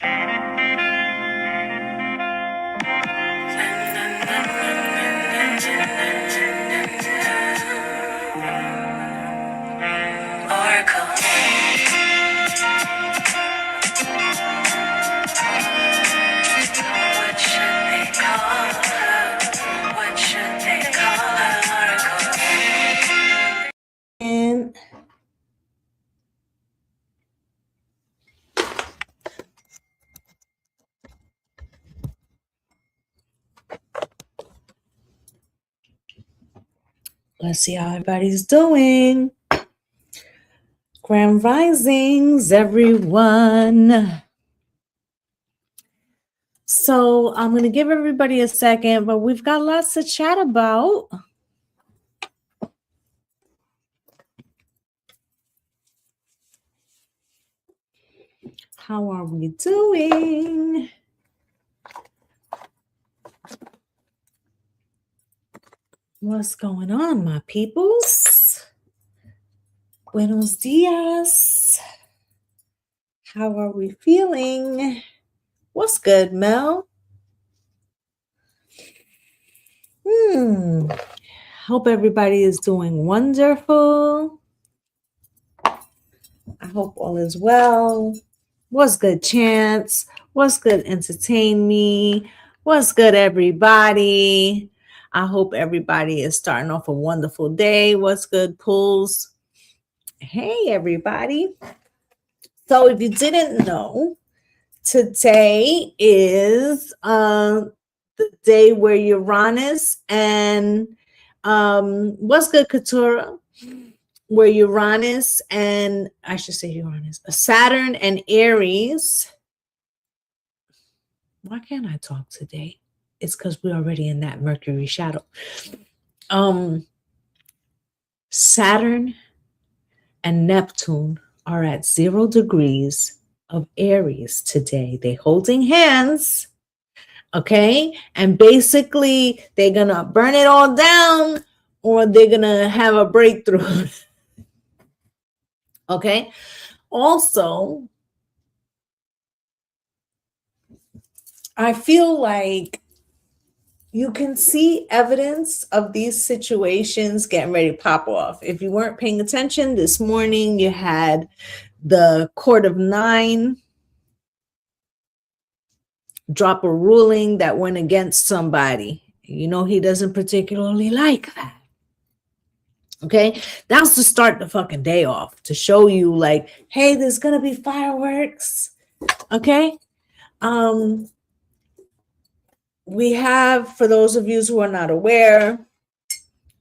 Oracle. What should they call her? What should they call her? Oracle. And let's see how everybody's doing. Grand risings, everyone. So I'm going to give everybody a second, but we've got lots to chat about. How are we doing? What's going on, my peoples? Buenos dias. How are we feeling? What's good, Mel? Hope everybody is doing wonderful. I hope all is well. What's good, Chance? What's good, Entertain Me? What's good, everybody? I hope everybody is starting off a wonderful day. What's good, Pools? Hey, everybody. So if you didn't know, today is the day where Uranus and what's good, Katura? Where Uranus and I should say Uranus, Saturn and Aries. Why can't I talk today? It's because we're already in that Mercury shadow. Saturn and Neptune are at 0 degrees of Aries today. They're holding hands. Okay. And basically they're going to burn it all down or they're going to have a breakthrough. Okay. Also, I feel like you can see evidence of these situations getting ready to pop off. If you weren't paying attention this morning, you had the Court of Nine drop a ruling that went against somebody. You know, he doesn't particularly like that. Okay, that's to start the fucking day off, to show you like, hey, there's gonna be fireworks. Okay. We have, for those of you who are not aware,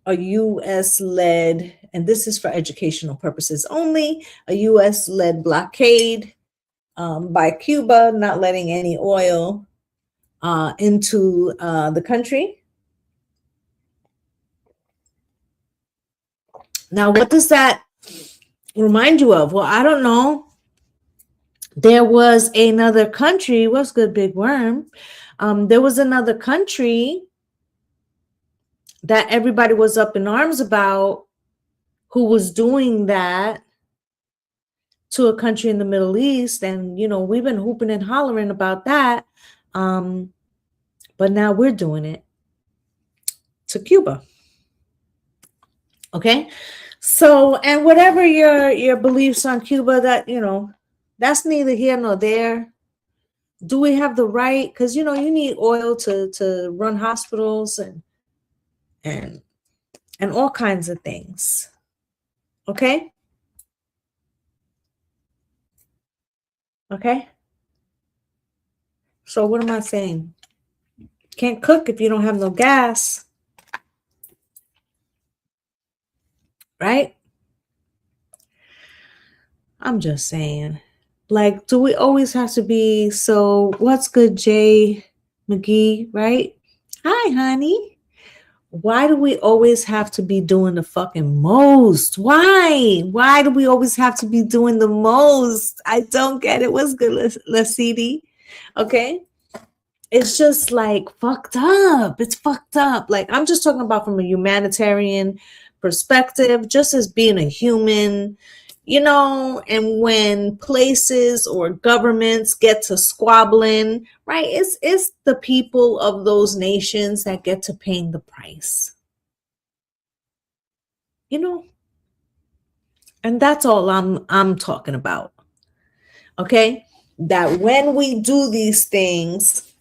a U.S.-led, and this is for educational purposes only, a U.S.-led blockade by Cuba, not letting any oil into the country. Now, what does that remind you of? Well, I don't know. There was another country. What's good, Big Worm? There was another country that everybody was up in arms about who was doing that to a country in the Middle East. And, you know, we've been hooping and hollering about that. But now we're doing it to Cuba. Okay. So, and whatever your beliefs on Cuba, that, you know, that's neither here nor there. Do we have the right? Because, you know, you need oil to run hospitals and all kinds of things. Okay. Okay. So what am I saying? Can't cook if you don't have no gas. Right? I'm just saying. Like, do we always have to be so, what's good, Jay McGee, right? Hi, honey. Why do we always have to be doing the fucking most? Why? Why do we always have to be doing the most? I don't get it. What's good, Lasidi? Okay. It's just like fucked up. It's fucked up. Like, I'm just talking about from a humanitarian perspective, just as being a human. And when places or governments get to squabbling, right, it's the people of those nations that get to paying the price, you know, and that's all I'm talking about. Okay, that when we do these things,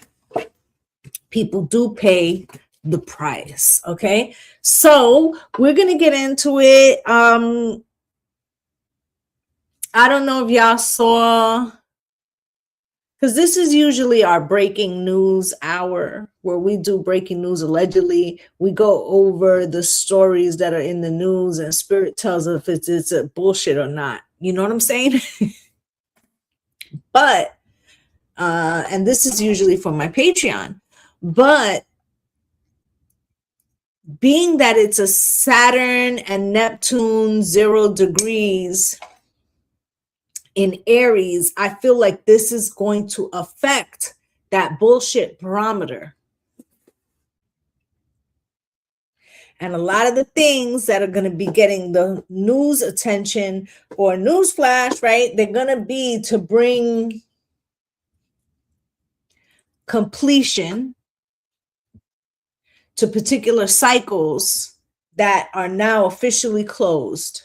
people do pay the price. Okay, so we're gonna get into it. I don't know if y'all saw, because this is usually our breaking news hour where we do breaking news. Allegedly, we go over the stories that are in the news, and Spirit tells us if it's a bullshit or not. You know what I'm saying? But and this is usually for my Patreon, but being that it's a Saturn and Neptune 0 degrees in Aries, I feel like this is going to affect that bullshit barometer. And a lot of the things that are going to be getting the news attention or news flash, right? They're going to be to bring completion to particular cycles that are now officially closed,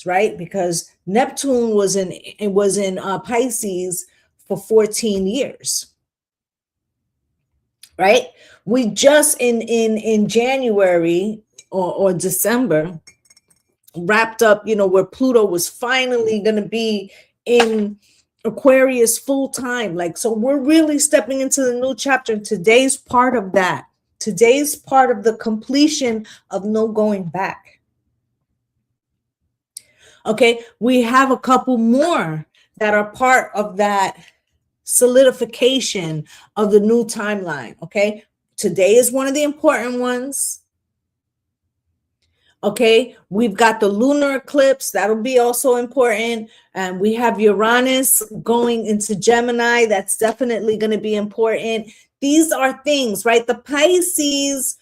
right? Because Neptune was in Pisces for 14 years, right? We just in January or December wrapped up, where Pluto was finally going to be in Aquarius full time. Like, so we're really stepping into the new chapter. And today's part of that. Today's part of the completion of no going back. Okay, we have a couple more that are part of that solidification of the new timeline. Okay, today is one of the important ones. Okay, we've got the lunar eclipse. That'll be also important. And we have Uranus going into Gemini. That's definitely going to be important. These are things, right? The Pisces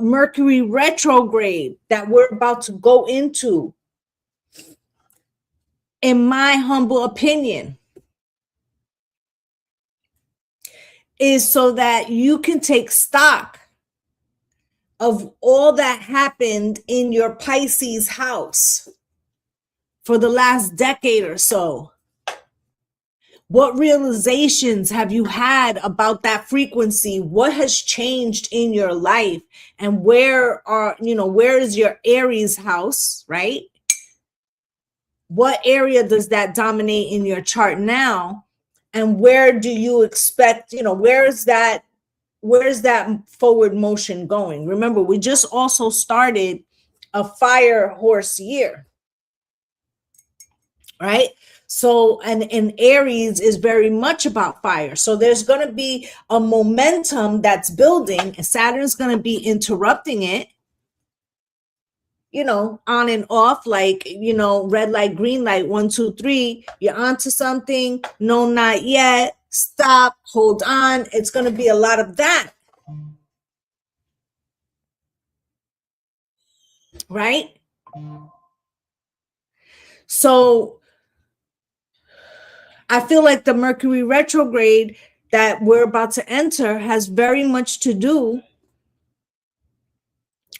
Mercury retrograde that we're about to go into, in my humble opinion, is so that you can take stock of all that happened in your Pisces house for the last decade or so. What realizations have you had about that frequency? What has changed in your life? And where is your Aries house, right? What area does that dominate in your chart now? And where do you expect, where's that forward motion going? Remember, we just also started a fire horse year, right? So, and Aries is very much about fire. So there's going to be a momentum that's building, and Saturn's going to be interrupting it, on and off, like, red light, green light, 1, 2, 3, you're onto something. No, not yet. Stop, hold on. It's going to be a lot of that. Right? So I feel like the Mercury retrograde that we're about to enter has very much to do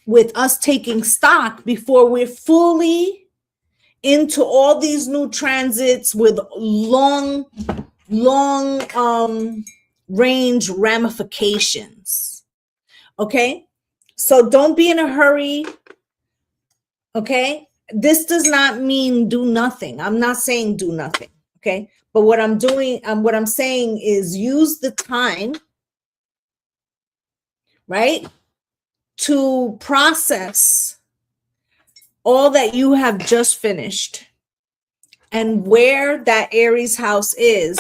with us taking stock before we're fully into all these new transits with long range ramifications. Okay, so don't be in a hurry. Okay, this does not mean do nothing. I'm not saying do nothing. Okay, but what I'm saying is use the time, right, to process all that you have just finished. And where that Aries house is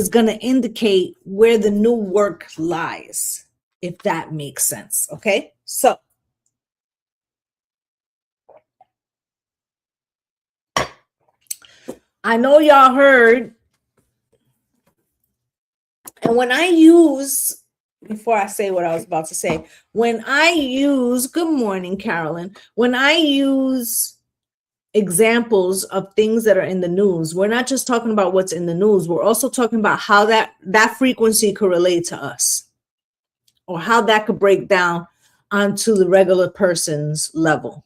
going to indicate where the new work lies, if that makes sense. Okay, so I know y'all heard, and when I use, before I say what I was about to say, when I use, good morning, Carolyn, when I use examples of things that are in the news. We're not just talking about what's in the news. We're also talking about how that frequency could relate to us, or how that could break down onto the regular person's level,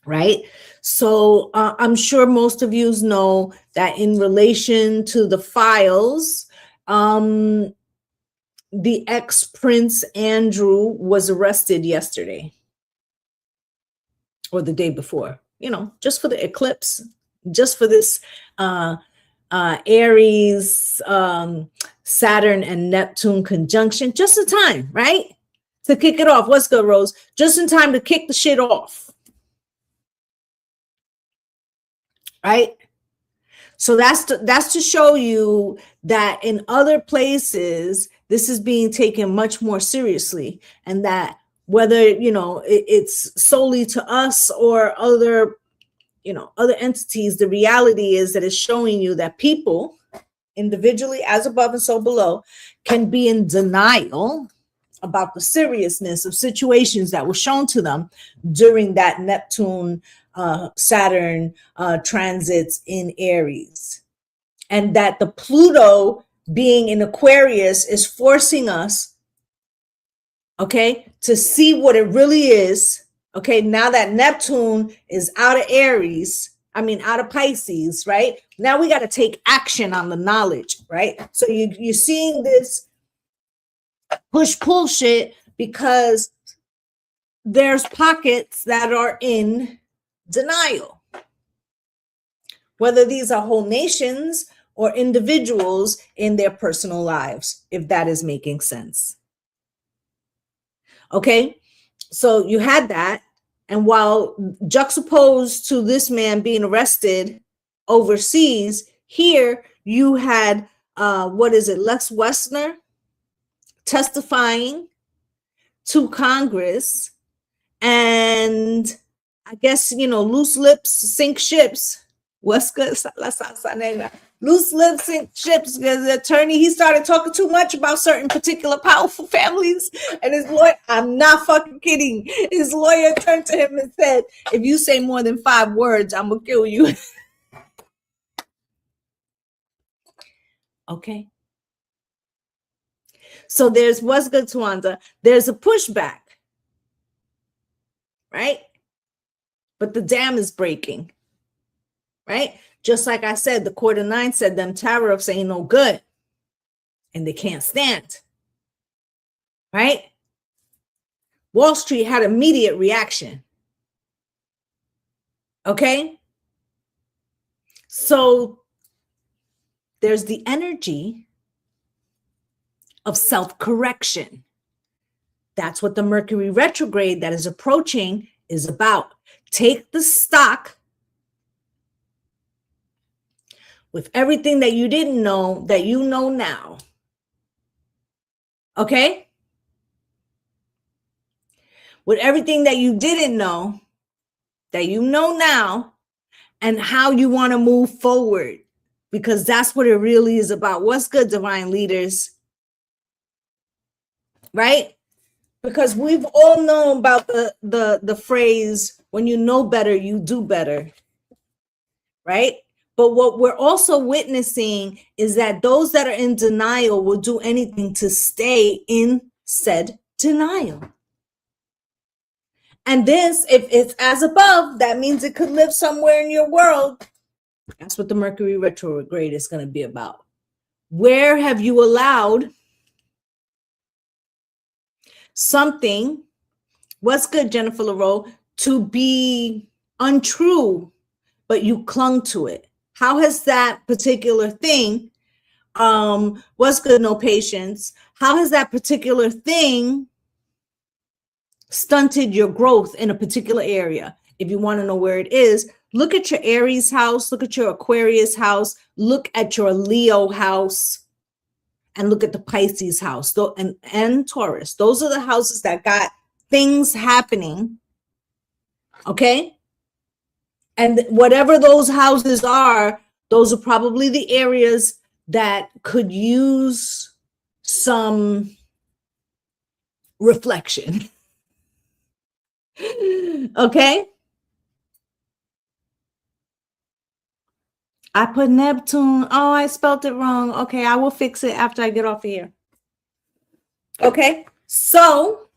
right? So I'm sure most of you know that in relation to the files, the ex-Prince Andrew was arrested yesterday or the day before, just for the eclipse, just for this Aries, Saturn and Neptune conjunction, just in time, right? To kick it off. What's good, Rose? Just in time to kick the shit off. Right? So that's to show you that in other places, this is being taken much more seriously, and that whether, it's solely to us or other entities, the reality is that it's showing you that people individually, as above and so below, can be in denial about the seriousness of situations that were shown to them during that Neptune Saturn transits in Aries. And that the Pluto being in Aquarius is forcing us, okay, to see what it really is. Okay, now that Neptune is out of Aries, out of Pisces, right? Now we got to take action on the knowledge, right? So you're seeing this push-pull shit because there's pockets that are in denial. Whether these are whole nations or individuals in their personal lives, if that is making sense. Okay, so you had that. And while juxtaposed to this man being arrested overseas, here you had, Lex Wessner testifying to Congress, and I guess, loose lips sink ships. What's good? Loose lips sink ships, because the attorney, he started talking too much about certain particular powerful families, and his lawyer, I'm not fucking kidding, his lawyer turned to him and said, if you say more than 5 words, I'm gonna kill you. Okay. So there's, what's good, Tawanda? There's a pushback, right? But the dam is breaking, right? Just like I said, the quarter 9 said them tariffs ain't no good and they can't stand, right? Wall Street had immediate reaction. Okay? So there's the energy of self-correction. That's what the Mercury retrograde that is approaching is about. Take the stock with everything that you didn't know that you know now. Okay? With everything that you didn't know that you know now, and how you want to move forward, because that's what it really is about. What's good, divine leaders? Right? Because we've all known about the phrase, when you know better, you do better. Right? But what we're also witnessing is that those that are in denial will do anything to stay in said denial. And this, if it's as above, that means it could live somewhere in your world. That's what the Mercury retrograde is going to be about. Where have you allowed something, what's good, Jennifer LaRoe, to be untrue, but you clung to it? How has that particular thing, what's good, no patience, how has that particular thing stunted your growth in a particular area? If you want to know where it is, look at your Aries house, look at your Aquarius house, look at your Leo house, and look at the Pisces house and Taurus. Those are the houses that got things happening. Okay? And whatever those houses are, those are probably the areas that could use some reflection. Okay? I put Neptune. Oh, I spelled it wrong. Okay, I will fix it after I get off of here. Okay, so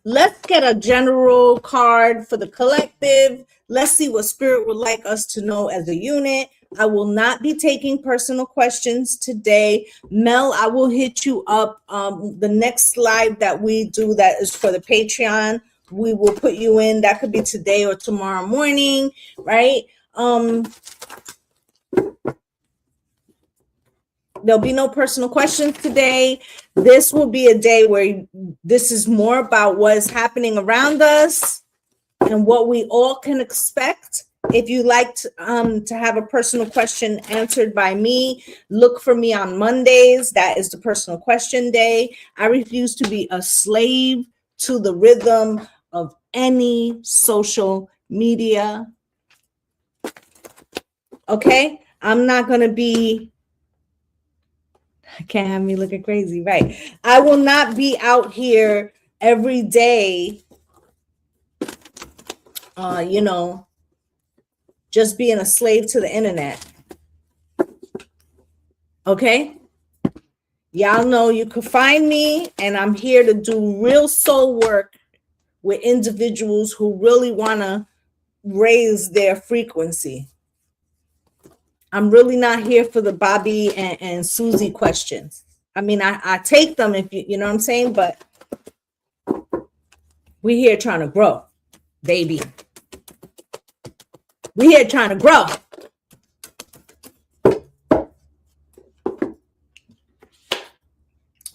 let's get a general card for the collective. Let's see what spirit would like us to know as a unit. I will not be taking personal questions today. Mel, I will hit you up. The next slide that we do that is for the Patreon. We will put you in. That could be today or tomorrow morning, right? There'll be no personal questions today. This will be a day where this is more about what is happening around us and what we all can expect. If you like to have a personal question answered by me, look for me on Mondays. That is the personal question day. I refuse to be a slave to the rhythm of any social media. Okay? I'm not going to be, can't have me looking crazy, right? I will not be out here every day, just being a slave to the internet. Okay? Y'all know you can find me, and I'm here to do real soul work with individuals who really want to raise their frequency. I'm really not here for the Bobby and Susie questions. I mean, I take them if you know what I'm saying, but we're here trying to grow, baby. We're here trying to grow.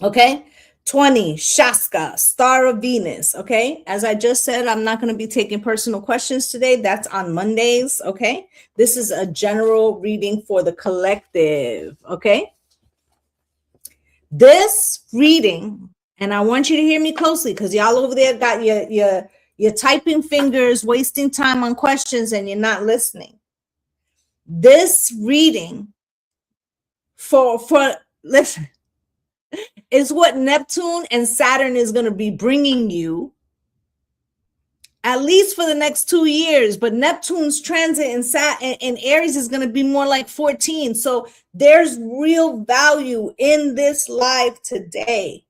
Okay, 20, Shaska, Star of Venus. Okay, as I just said, I'm not going to be taking personal questions today. That's on Mondays. Okay, this is a general reading for the collective. Okay, this reading, and I want you to hear me closely because y'all over there got your typing fingers, wasting time on questions, and you're not listening. This reading for listen, is what Neptune and Saturn is going to be bringing you at least for the next 2 years. But Neptune's transit in Aries is going to be more like 14. So there's real value in this live today.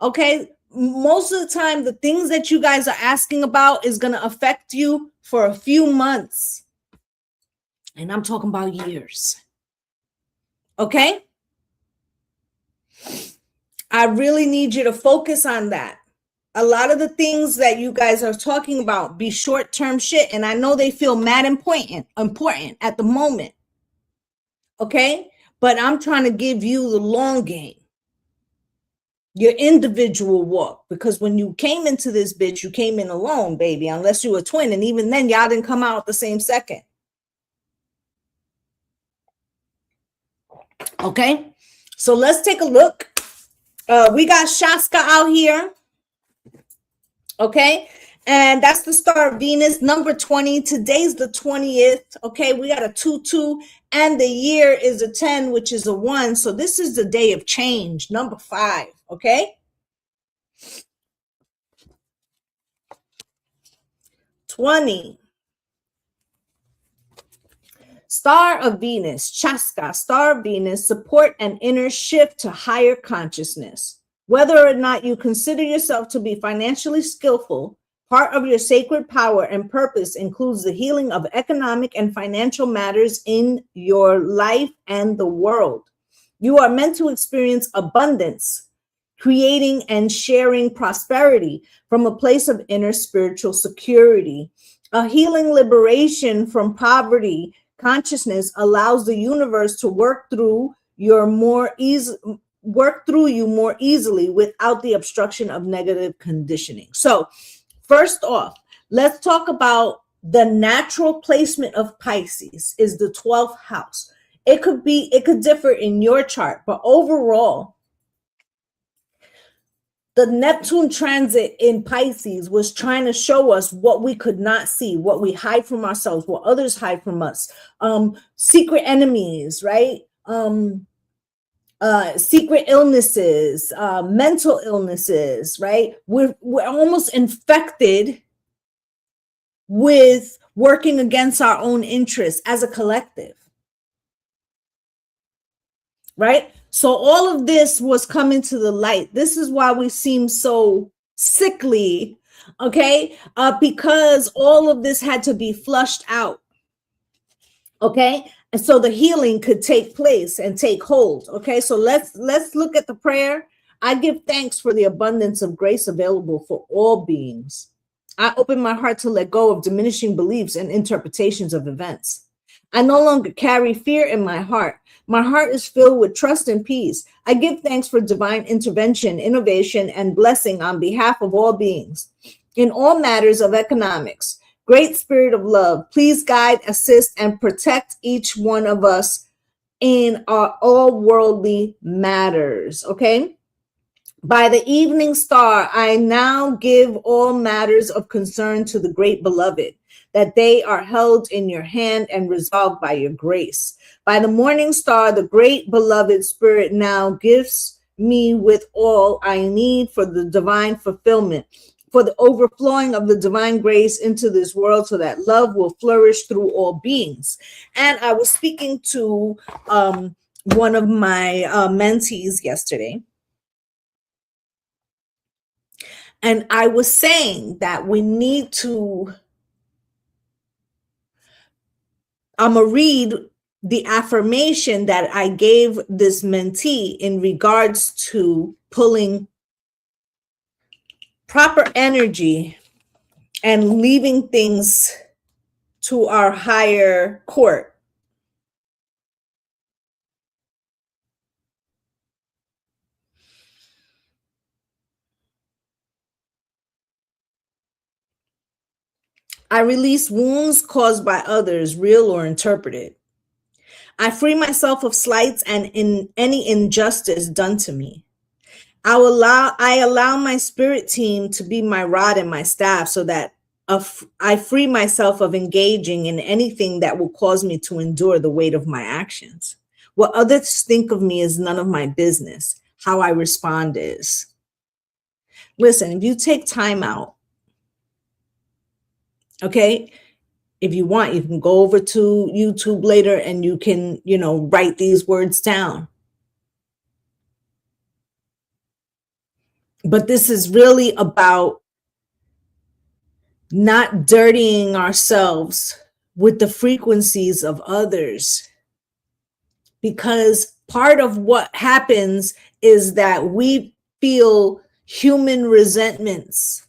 Okay, most of the time, the things that you guys are asking about is going to affect you for a few months. And I'm talking about years. Okay? I really need you to focus on that. A lot of the things that you guys are talking about be short-term shit, and I know they feel mad important at the moment. Okay? But I'm trying to give you the long game. Your individual walk, because when you came into this bitch, you came in alone, baby, unless you were a twin, and even then y'all didn't come out the same second. Okay? So let's take a look. We got Shaska out here. Okay, and that's the star of Venus, number 20. Today's the 20th. Okay, we got a 2-2, and the year is a 10, which is a 1. So this is the day of change, number 5. Okay, 20. Star of Venus, Chaska, Star of Venus, support an inner shift to higher consciousness. Whether or not you consider yourself to be financially skillful, part of your sacred power and purpose includes the healing of economic and financial matters in your life and the world. You are meant to experience abundance, creating and sharing prosperity from a place of inner spiritual security. A healing liberation from poverty consciousness allows the universe to work through you more easily without the obstruction of negative conditioning. So first off, let's talk about the natural placement of Pisces is the 12th house. It could differ in your chart, but overall, the Neptune transit in Pisces was trying to show us what we could not see, what we hide from ourselves, what others hide from us, secret enemies, right? Secret illnesses, mental illnesses, right? We're almost infected with working against our own interests as a collective, right? So all of this was coming to the light. This is why we seem so sickly, okay? Because all of this had to be flushed out, okay? And so the healing could take place and take hold, okay? So let's look at the prayer. I give thanks for the abundance of grace available for all beings. I open my heart to let go of diminishing beliefs and interpretations of events. I no longer carry fear in my heart. My heart is filled with trust and peace. I give thanks for divine intervention, innovation, and blessing on behalf of all beings. In all matters of economics, great spirit of love, please guide, assist, and protect each one of us in our all worldly matters, okay? By the evening star, I now give all matters of concern to the great beloved, that they are held in your hand and resolved by your grace. By the morning star, the great beloved spirit now gives me with all I need for the divine fulfillment, for the overflowing of the divine grace into this world so that love will flourish through all beings. And I was speaking to one of my mentees yesterday, and I was saying that we need to, I'm going to read the affirmation that I gave this mentee in regards to pulling proper energy and leaving things to our higher court. I release wounds caused by others, real or interpreted. I free myself of slights and in any injustice done to me. I allow my spirit team to be my rod and my staff so that I free myself of engaging in anything that will cause me to endure the weight of my actions. What others think of me is none of my business. How I respond is. Listen, if you take time out, okay, if you want, you can go over to YouTube later and you can, write these words down. But this is really about not dirtying ourselves with the frequencies of others. Because part of what happens is that we feel human resentments.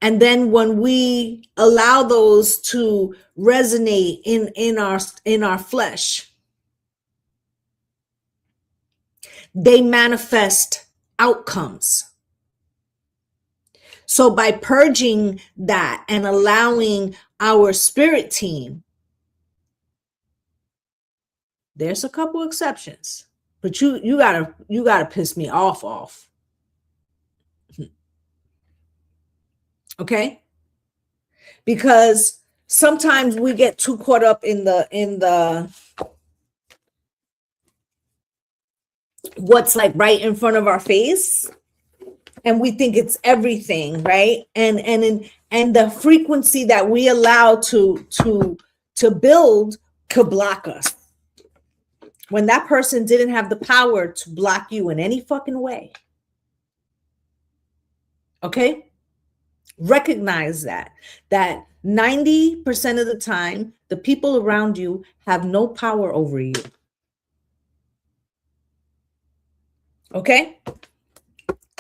And then when we allow those to resonate in our flesh, they manifest outcomes. So by purging that and allowing our spirit team, there's a couple exceptions, but you gotta piss me off. Okay? Because sometimes we get too caught up in the what's like right in front of our face, and we think it's everything, right? And the frequency that we allow to build could block us when that person didn't have the power to block you in any fucking way. Okay? Recognize that 90% of the time, the people around you have no power over you. Okay?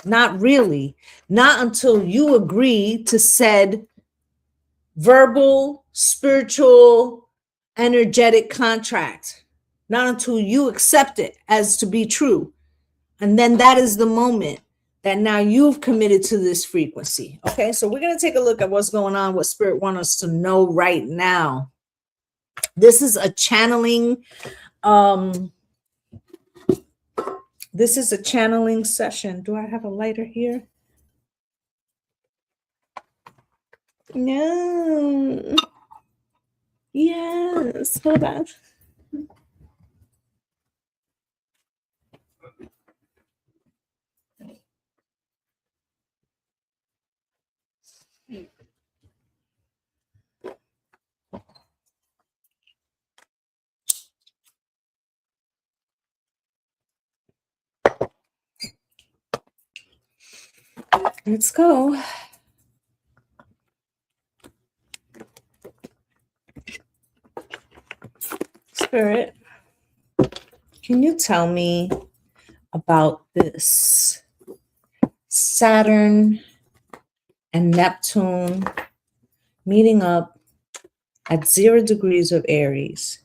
Not really. Not until you agree to said verbal, spiritual, energetic contract. Not until you accept it as to be true. And then that is the moment that now you've committed to this frequency. Okay, so we're going to take a look at what's going on, what Spirit wants us to know right now. This is a channeling, session. Do I have a lighter here? No. Yes, hold on. Let's go. Spirit, can you tell me about this Saturn and Neptune meeting up at 0 degrees of Aries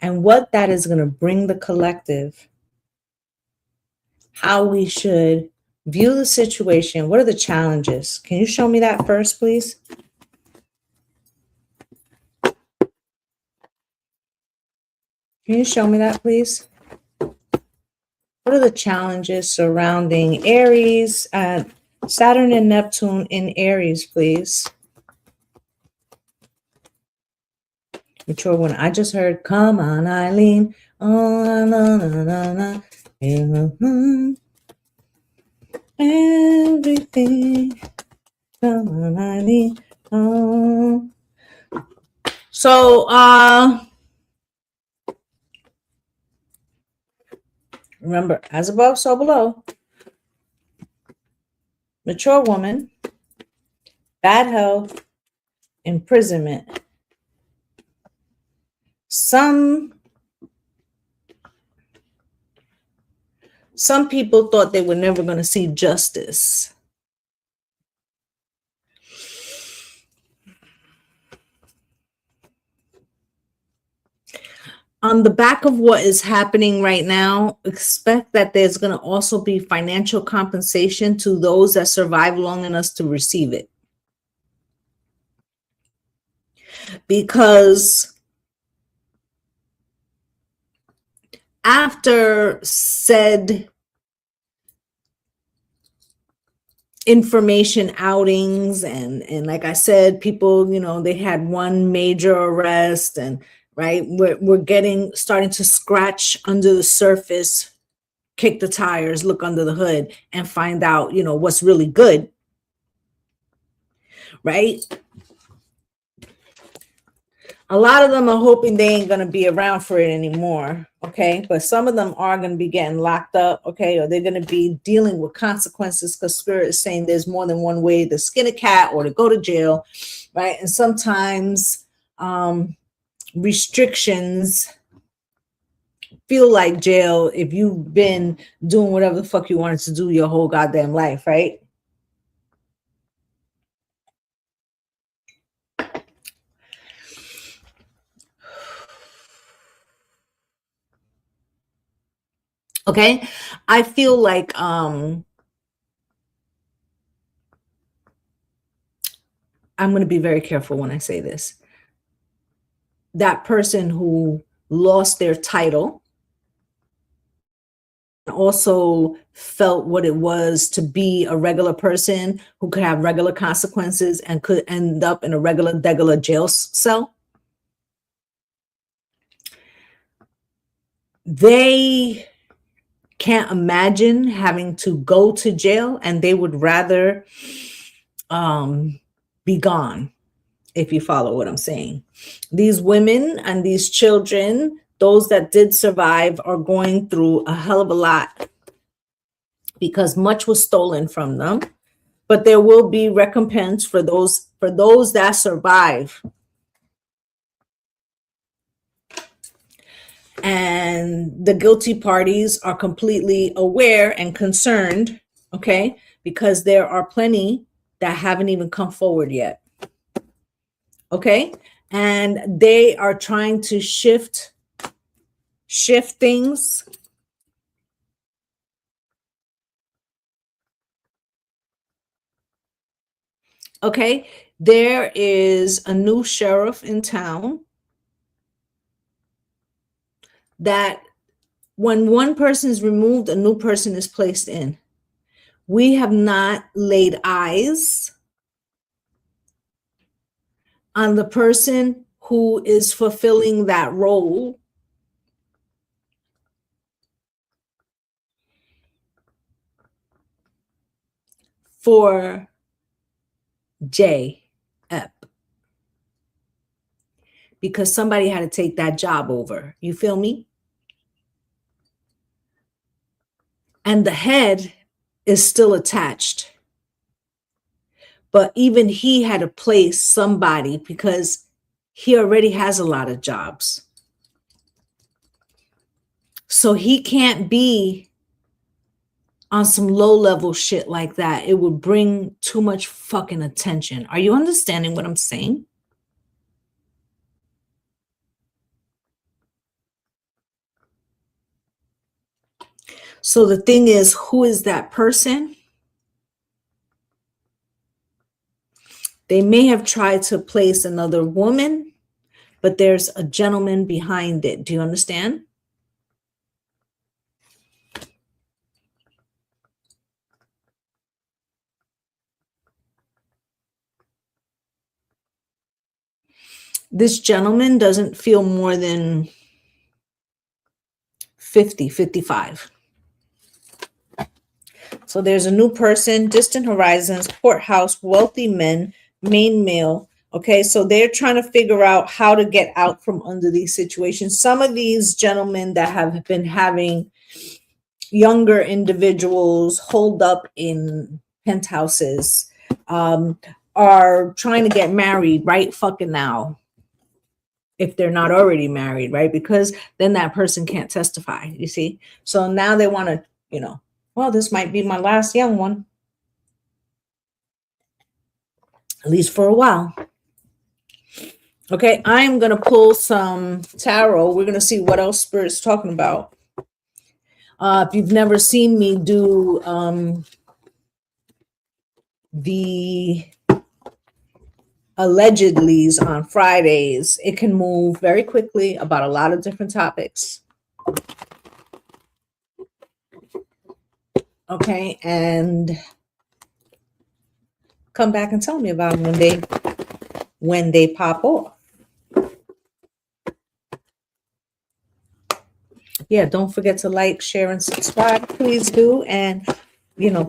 and what that is going to bring the collective, how we should view the situation, what are the challenges? Can you show me that first, please? Can you show me that, please? What are the challenges surrounding Aries, Saturn and Neptune in Aries, please? Mature one. I just heard, come on, Eileen. Oh, na, na, na, na. Everything. Come on, Eileen. Oh. So, remember, as above, so below. Mature woman, bad health, imprisonment. Some people thought they were never going to see justice. On the back of what is happening right now, expect that there's going to also be financial compensation to those that survive long enough to receive it. Because after said information outings and like I said, people, they had one major arrest and right, we're starting to scratch under the surface, kick the tires, look under the hood and find out, what's really good, right? A lot of them are hoping they ain't going to be around for it anymore, okay? But some of them are going to be getting locked up, okay? Or they're going to be dealing with consequences because Spirit is saying there's more than one way to skin a cat or to go to jail, right? And sometimes restrictions feel like jail if you've been doing whatever the fuck you wanted to do your whole goddamn life, right? Okay, I feel like I'm going to be very careful when I say this. That person who lost their title also felt what it was to be a regular person who could have regular consequences and could end up in a regular jail cell. They can't imagine having to go to jail and they would rather be gone, if you follow what I'm saying. These women and these children, those that did survive, are going through a hell of a lot because much was stolen from them. But there will be recompense for those that survive. And the guilty parties are completely aware and concerned, okay, because there are plenty that haven't even come forward yet. Okay, and they are trying to shift things. Okay, there is a new sheriff in town that when one person is removed, a new person is placed in. We have not laid eyes on the person who is fulfilling that role for J. Ep. Because somebody had to take that job over. You feel me? And the head is still attached. But even he had to place somebody because he already has a lot of jobs. So he can't be on some low level shit like that. It would bring too much fucking attention. Are you understanding what I'm saying? So the thing is, who is that person? They may have tried to place another woman, but there's a gentleman behind it. Do you understand? This gentleman doesn't feel more than 50, 55. So there's a new person, distant horizons, courthouse, wealthy men, main male. Okay, so they're trying to figure out how to get out from under these situations. Some of these gentlemen that have been having younger individuals hold up in penthouses are trying to get married right fucking now, if they're not already married, right? Because then that person can't testify, you see? So now they want to, well, this might be my last young one, at least for a while. Okay, I'm going to pull some tarot. We're going to see what else Spirit's talking about. If you've never seen me do the allegedly's on Fridays, it can move very quickly about a lot of different topics. Okay, and come back and tell me about them when they pop off. Yeah, don't forget to like, share, and subscribe. Please do. And,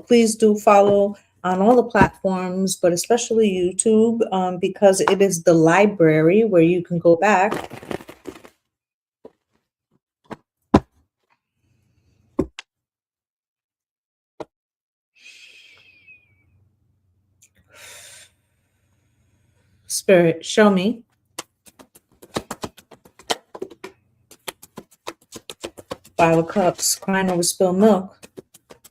please do follow on all the platforms, but especially YouTube, because it is the library where you can go back. Spirit, show me. Five of Cups, crying over spilled milk.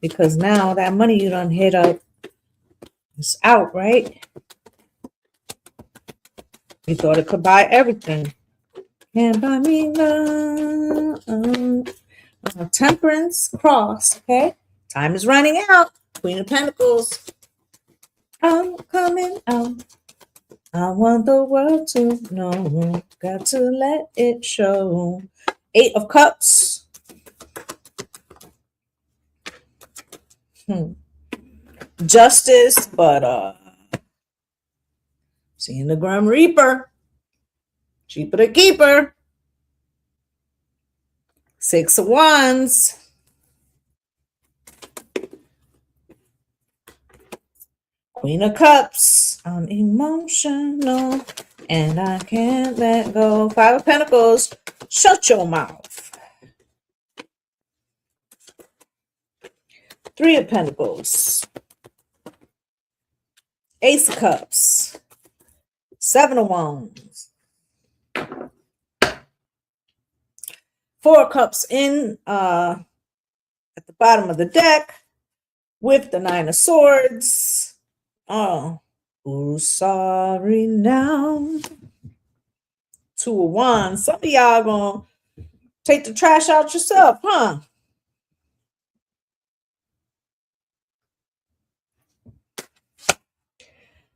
Because now that money you done hit up is out, right? You thought it could buy everything. Can't buy me love. Temperance, cross, okay? Time is running out. Queen of Pentacles. I'm coming out. I want the world to know. Got to let it show. Eight of Cups. Justice, but seeing the Grim Reaper. Cheaper to keeper. Six of Wands. Queen of Cups. I'm emotional and I can't let go. Five of Pentacles. Shut your mouth. Three of Pentacles. Ace of Cups. Seven of Wands. Four of Cups in at the bottom of the deck with the Nine of Swords. Oh, sorry now. Two of Wands. Some of y'all gonna take the trash out yourself, huh?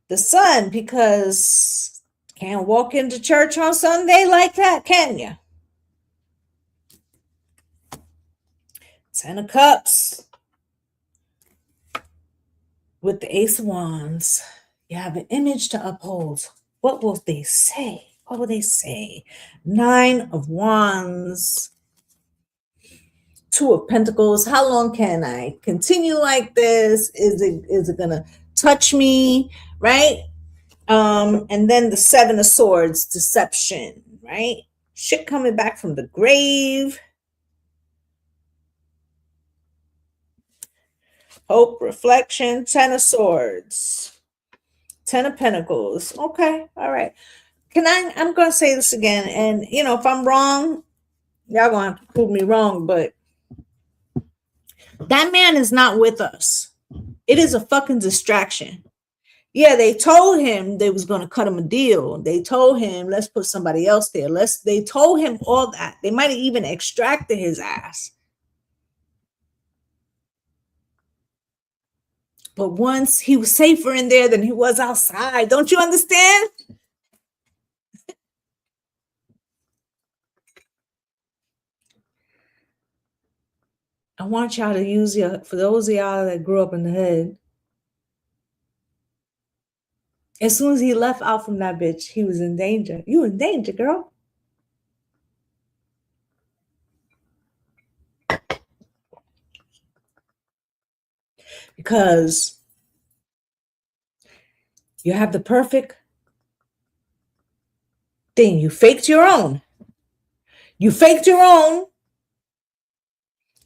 The Sun, because can't walk into church on Sunday like that, can you? Ten of Cups with the Ace of Wands. You have an image to uphold. What will they say? What will they say? Nine of Wands. Two of Pentacles. How long can I continue like this? Is it gonna touch me? Right? And then the Seven of Swords, deception, right? Shit coming back from the grave. Hope, reflection, Ten of Swords. Ten of Pentacles. Okay. All right. I'm going to say this again. And, if I'm wrong, y'all going to have to prove me wrong. But that man is not with us. It is a fucking distraction. Yeah, they told him they was going to cut him a deal. They told him, let's put somebody else there. They told him all that. They might have even extracted his ass. But once he was safer in there than he was outside. Don't you understand? I want y'all to use for those of y'all that grew up in the hood. As soon as he left out from that bitch, he was in danger. You in danger, girl. Because you have the perfect thing. You faked your own. You faked your own.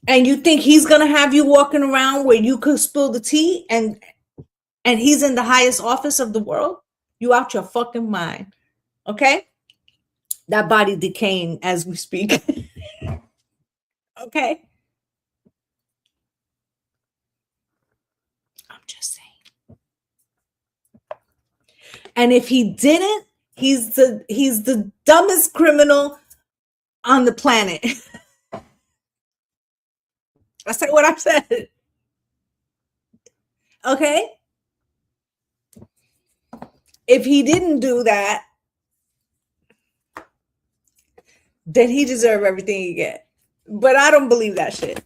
And you think he's going to have you walking around where you could spill the tea and he's in the highest office of the world? You out your fucking mind. Okay? That body decaying as we speak. Okay? I'm just saying. And if he didn't, he's the dumbest criminal on the planet. I said what I said. Okay? If he didn't do that, then he deserves everything he get. But I don't believe that shit.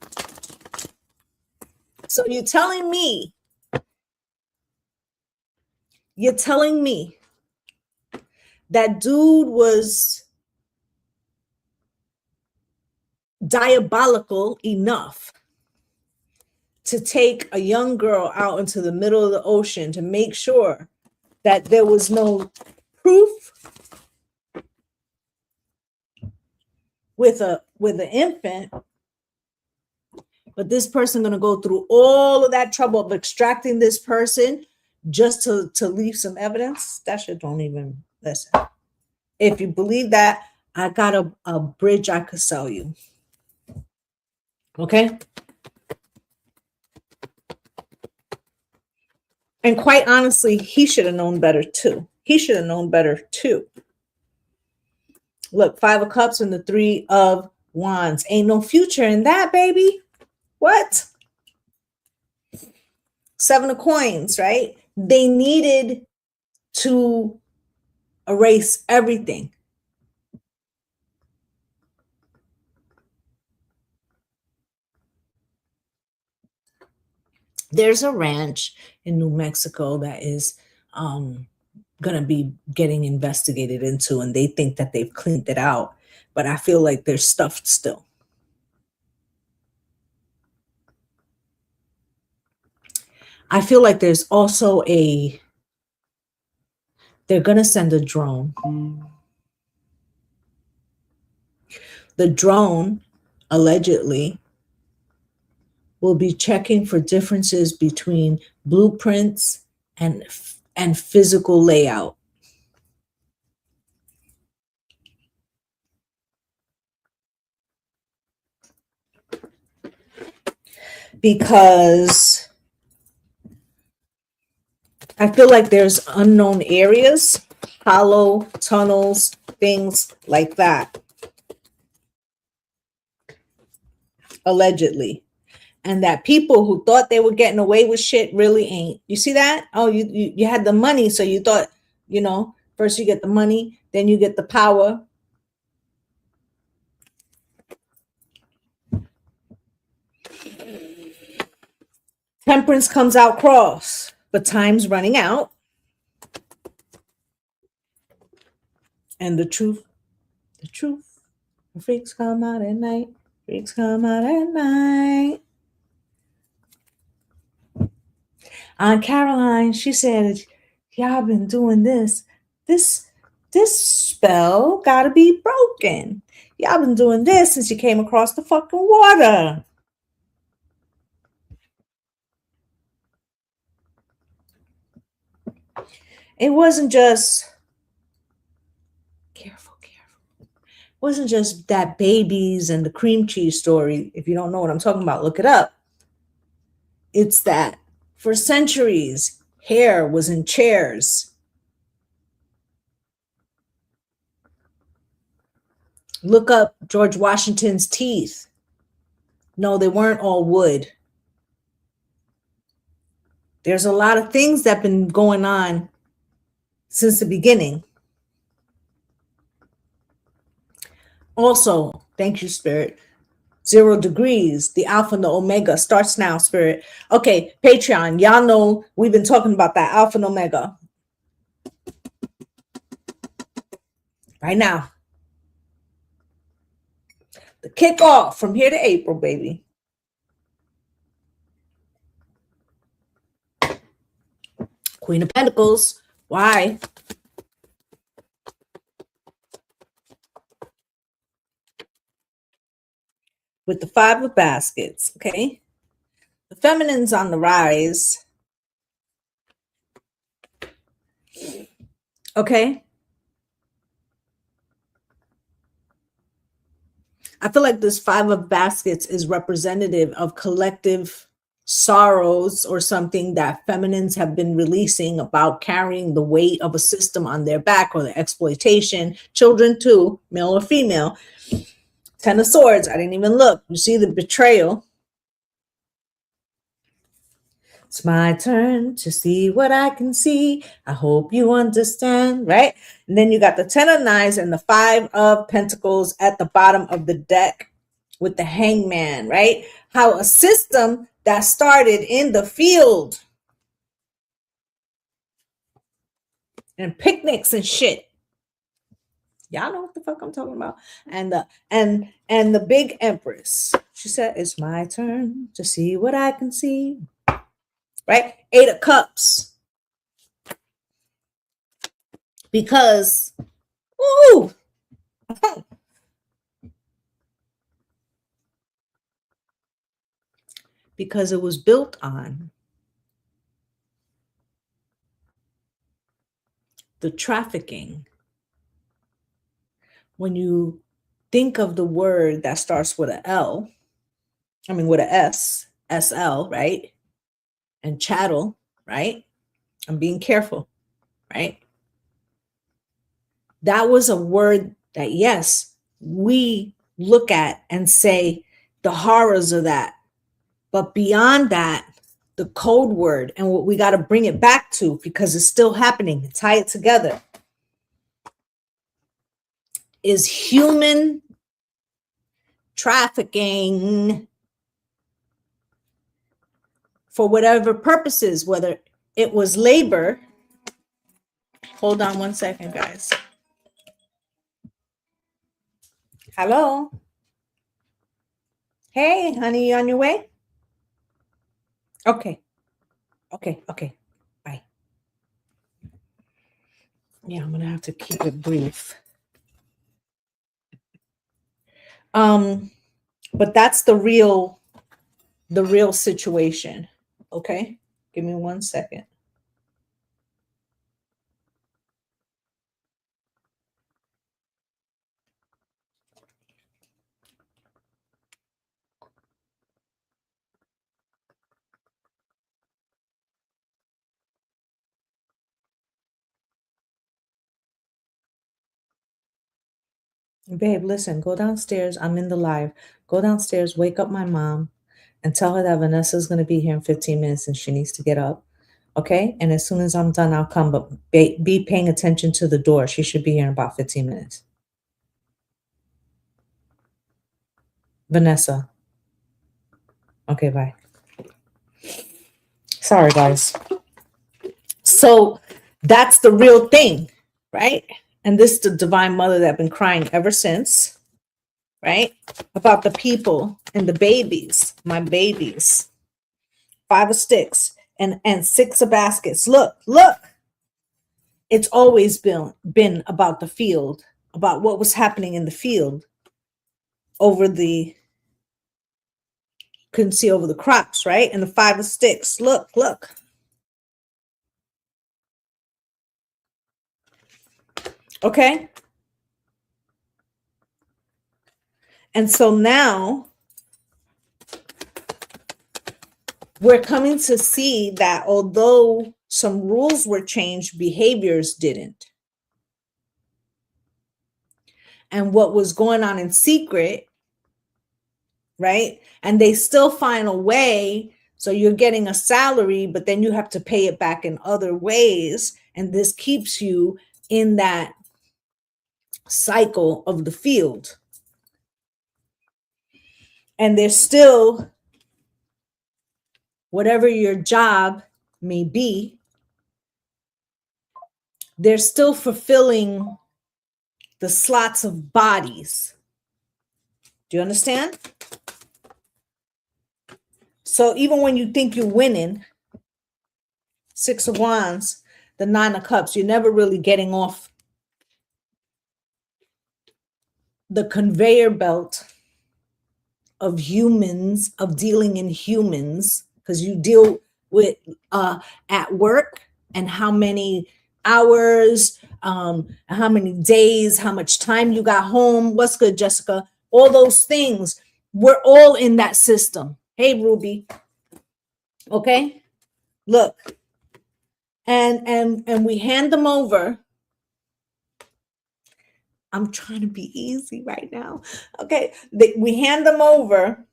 So you're telling me that dude was diabolical enough to take a young girl out into the middle of the ocean to make sure that there was no proof with an infant, but this person going to go through all of that trouble of extracting this person just to leave some evidence? That shit don't even listen. If you believe that, I got a bridge I could sell you. Okay? And quite honestly, he should have known better too. Look, 5 of Cups and the 3 of Wands. Ain't no future in that, baby. What? 7 of Coins, right? They needed to erase everything. There's a ranch in New Mexico that is going to be getting investigated into, and they think that they've cleaned it out. But I feel like there's stuff still. I feel like there's also they're going to send a drone. The drone, allegedly, will be checking for differences between blueprints and physical layout. Because I feel like there's unknown areas, hollow tunnels, things like that. Allegedly. And that people who thought they were getting away with shit really ain't. You see that? Oh, you had the money, so you thought, first you get the money, then you get the power. Temperance comes out cross, but time's running out. And the truth, the freaks come out at night. Freaks come out at night. Aunt Caroline, she said, y'all been doing this. This spell gotta be broken. Y'all been doing this since you came across the fucking water. It wasn't just careful. It wasn't just that babies and the cream cheese story. If you don't know what I'm talking about, look it up. It's that for centuries, hair was in chairs. Look up George Washington's teeth. No, they weren't all wood. There's a lot of things that have been going on since the beginning. Also, thank you, Spirit. 0 degrees, the Alpha and the Omega starts now, Spirit. Okay, Patreon, y'all know we've been talking about that Alpha and Omega. Right now. The kickoff from here to April, baby. Queen of Pentacles. Why? With the 5 of baskets, okay? The feminine's on the rise. Okay? I feel like this 5 of baskets is representative of collective sorrows or something that feminines have been releasing about carrying the weight of a system on their back or the exploitation. Children too, male or female. 10 of Swords, I didn't even look. You see the betrayal. It's my turn to see what I can see. I hope you understand, right? And then you got the 10 of Knives and the 5 of Pentacles at the bottom of the deck with the Hangman, right? How a system that started in the field and picnics and shit. Y'all know what the fuck I'm talking about. And the big Empress. She said, it's my turn to see what I can see. Right? 8 of Cups. Because, ooh, because it was built on the trafficking. When you think of the word that starts with a L, I mean with a S, SL, right? And chattel, right? I'm being careful, right? That was a word that, yes, we look at and say the horrors of that. But beyond that, the code word and what we got to bring it back to, because it's still happening, tie it together, is human trafficking for whatever purposes, whether it was labor. Hold on one second, guys. Hello. Hey, honey, you on your way? Okay. Bye. Yeah, I'm gonna have to keep it brief. But that's the real situation. Okay, give me 1 second. Babe, listen, go downstairs. I'm in the live. Go downstairs, wake up my mom, and tell her that Vanessa's going to be here in 15 minutes and she needs to get up. Okay? And as soon as I'm done, I'll come. But be paying attention to the door. She should be here in about 15 minutes. Vanessa. Okay, bye. Sorry, guys. So that's the real thing, right? And this is the Divine Mother that I've been crying ever since, right? About the people and the babies, my babies. 5 of Sticks and 6 of Baskets. Look. It's always been about the field, about what was happening in the field over the, couldn't see over the crops, right? And the 5 of Sticks. Look. Okay? And so now we're coming to see that although some rules were changed, behaviors didn't. And what was going on in secret, right? And they still find a way. So you're getting a salary, but then you have to pay it back in other ways. And this keeps you in that cycle of the field. And there's still, whatever your job may be, they're still fulfilling the slots of bodies. Do you understand? So even when you think you're winning, 6 of Wands, the 9 of Cups, you're never really getting off the conveyor belt of humans, of dealing in humans, because you deal with at work and how many hours, how many days, how much time you got home. What's good, Jessica? All those things. We're all in that system. Hey, Ruby. Okay, look, and we hand them over. I'm trying to be easy right now. Okay, we hand them over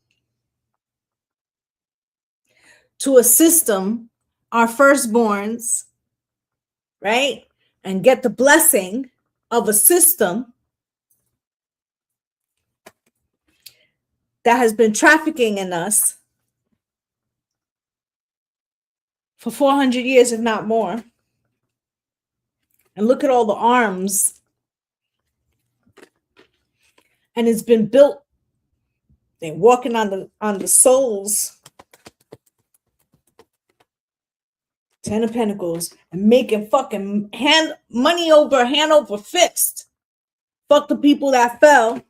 to a system, our firstborns, right? And get the blessing of a system that has been trafficking in us for 400 years, if not more. And look at all the arms. And it's been built. They're walking on the souls. 10 of Pentacles, and making fucking hand over fist. Fuck the people that fell.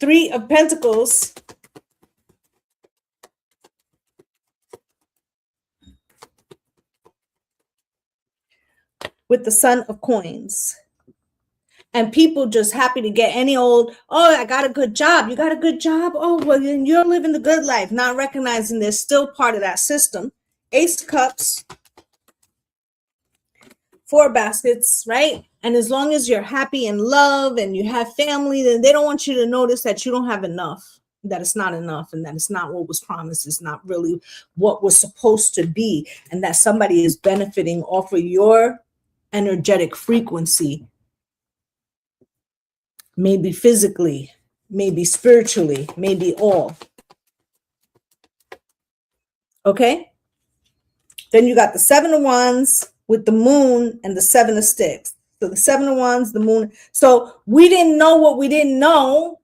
3 of Pentacles. With the Son of Coins. And people just happy to get any old, oh, I got a good job. You got a good job? Oh, well, then you're living the good life. Not recognizing they're still part of that system. Ace of Cups. 4 baskets, right? And as long as you're happy in love and you have family, then they don't want you to notice that you don't have enough, that it's not enough, and that it's not what was promised. It's not really what was supposed to be, and that somebody is benefiting off of your energetic frequency, maybe physically, maybe spiritually, maybe all. Okay? Then you got the 7 of Wands with the Moon and the 7 of Sticks. So the 7 of Wands, the Moon. So we didn't know what we didn't know,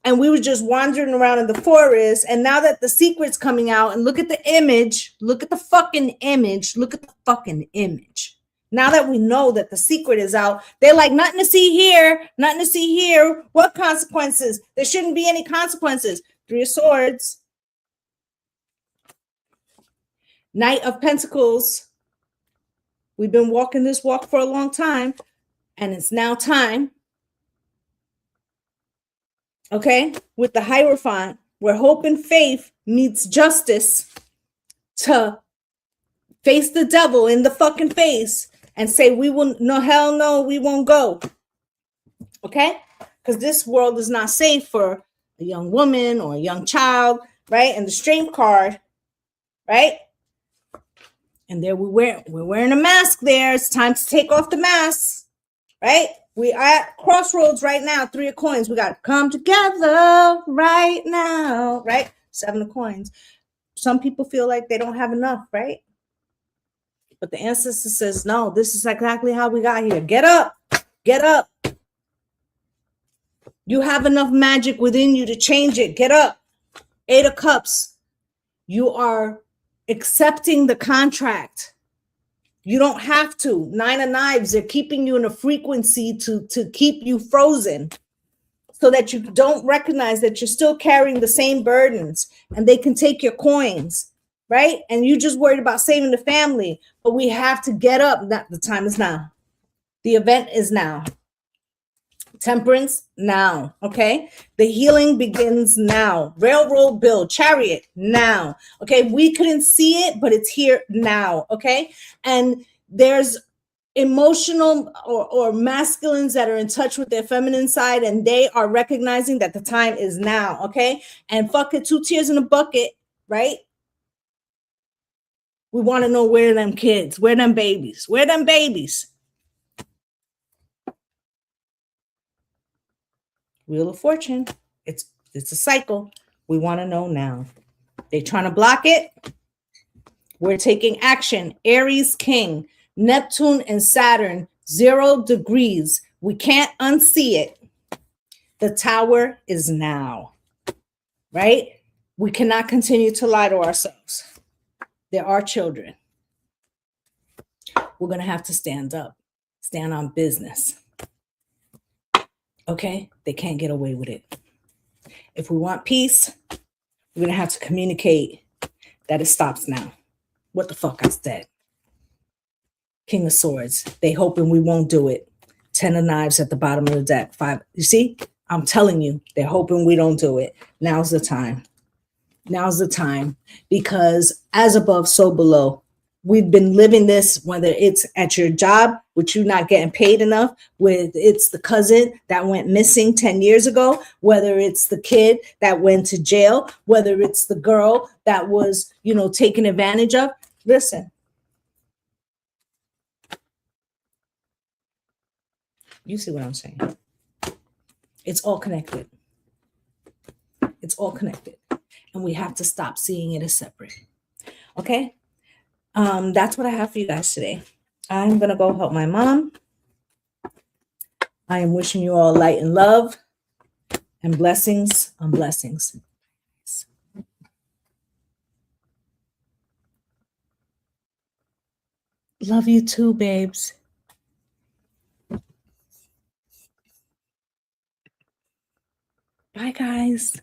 and we were just wandering around in the forest. And now that the secret's coming out, and look at the image, look at the fucking image, look at the fucking image. Now that we know that the secret is out, they're like, nothing to see here, nothing to see here. What consequences? There shouldn't be any consequences. 3 of Swords. Knight of Pentacles. We've been walking this walk for a long time, and it's now time. Okay? With the Hierophant, where hope and faith meets justice, to face the devil in the fucking face and say, we will, no, hell no, we won't go. Okay? Because this world is not safe for a young woman or a young child, right? And the Strength card, right? And there we're wearing a mask there. It's time to take off the mask, right? We are at crossroads right now. 3 of Coins. We got to come together right now, right? 7 of Coins. Some people feel like they don't have enough, right? But the ancestor says, no, this is exactly how we got here. Get up. Get up. You have enough magic within you to change it. Get up. 8 of Cups. You are accepting the contract. You don't have to. 9 of Knives, they're keeping you in a frequency to keep you frozen so that you don't recognize that you're still carrying the same burdens, and they can take your coins, right? And you just worried about saving the family. But we have to get up. The time is now. The event is now. Temperance now. Okay. The healing begins now. Railroad bill, chariot now. Okay. We couldn't see it, but it's here now. Okay. And there's emotional or masculines that are in touch with their feminine side, and they are recognizing that the time is now. Okay. And fuck it, 2 tears in a bucket, right? We want to know where them kids, where them babies, where them babies. Wheel of Fortune. It's a cycle. We want to know now. They're trying to block it. We're taking action. Aries King, Neptune and Saturn, 0 degrees. We can't unsee it. The tower is now, right? We cannot continue to lie to ourselves. There are children. We're going to have to stand up, stand on business. Okay? They can't get away with it. If we want peace, we're going to have to communicate that it stops now. What the fuck I said. King of Swords. They hoping we won't do it. 10 of Knives at the bottom of the deck. 5. You see? I'm telling you, they're hoping we don't do it. Now's the time. Now's the time. Because as above, so below. We've been living this, whether it's at your job, which you're not getting paid enough, whether it's the cousin that went missing 10 years ago, whether it's the kid that went to jail, whether it's the girl that was, taken advantage of. Listen. You see what I'm saying? It's all connected. It's all connected. And we have to stop seeing it as separate. Okay? That's what I have for you guys today. I'm going to go help my mom. I am wishing you all light and love and blessings on blessings. Love you too, babes. Bye, guys.